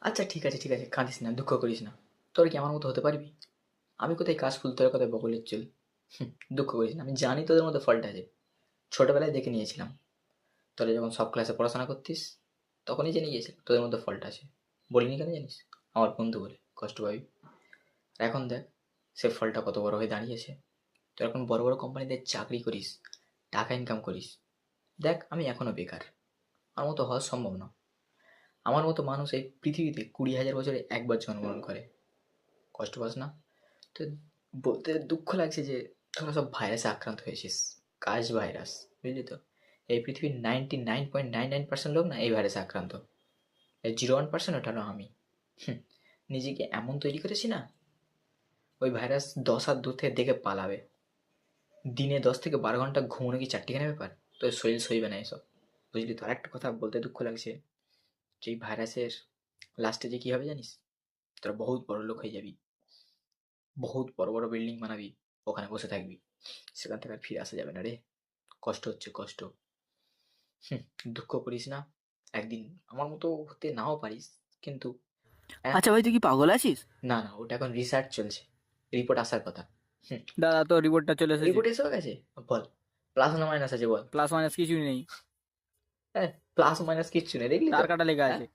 আচ্ছা ঠিক আছে ঠিক আছে, কাঁদিস না, দুঃখ করিস না। তোর কি আমার মতো হতে পারবি? আমি কোথায় কাশ ফুল, তোর কোথায় বগলের চুল। দুঃখ করিস না, আমি জানি তোদের মধ্যে ফল্ট আছে। ছোটবেলায় দেখে নিয়েছিলাম, তোরা যখন সব ক্লাসে পড়াশোনা করতিস তখনই জেনে গিয়েছিলাম তোদের মধ্যে ফল্ট আছে। বলিনি কেন জানিস? আমার বন্ধু বলে কষ্ট পাবি। আর এখন দেখ, সে ফলটা কত বড় হয়ে দাঁড়িয়েছে। তুই এখন বড় বড় কোম্পানিতে চাকরি করিস, টাকা ইনকাম করিস। দেখ আমি এখনো বেকার, আমার মতো হওয়া সম্ভব না। আমার মতো মানুষ এই পৃথিবীতে 20,000 বছরে একবার জন্মগ্রহণ করে। কষ্ট পাস না? তো বলতে দুঃখ লাগছে যে তোরা সব ভাইরাসে আক্রান্ত হয়েছিস। কাশ ভাইরাস, বুঝলি তো? এই পৃথিবীর 99.99% লোক না এই ভাইরাসে আক্রান্ত। এই 0.1% ওটা না আমি। হুম, নিজেকে এমন তৈরি করেছি না, ওই ভাইরাস 10 হাত দূর থেকে দেখে পালাবে। দিনে 10 থেকে 12 ঘন্টা ঘুমানো কি চারটিখানি ব্যাপার? তোর শরীর সইবে না এসব, বুঝলি তো? আর একটা কথা বলতে দুঃখ লাগছে, যে এই ভাইরাসের লাস্টে যে কী হবে জানিস? তোরা বহুত বড় লোক হয়ে যাবি, বহুত বড় বড় বিল্ডিং বানাবি, ওখানে বসে থাকবি, সেখান থেকে আর ফিরে আসা যাবে না রে। কষ্ট হচ্ছে কষ্ট। হুম, দুঃখ করিস না। একদিন আমার মতো হতে নাও পারিস, কিন্তু আচ্ছা ভাই, তুই কি পাগল আছিস? না না, ওটা এখন রিসার্চ চলছে, রিপোর্ট আসার কথা। হুম, দাদা, তো রিপোর্টটা চলে এসেছে। রিপোর্ট এসেও গেছে? বল, প্লাস না মাইনাস আছে বল। প্লাস মাইনাস কিছুই নেই। হ্যাঁ, প্লাস মাইনাস কিচ্ছু নেই, দেখলি তো? তার কাটা লেখা হ্যাঁ, আছে।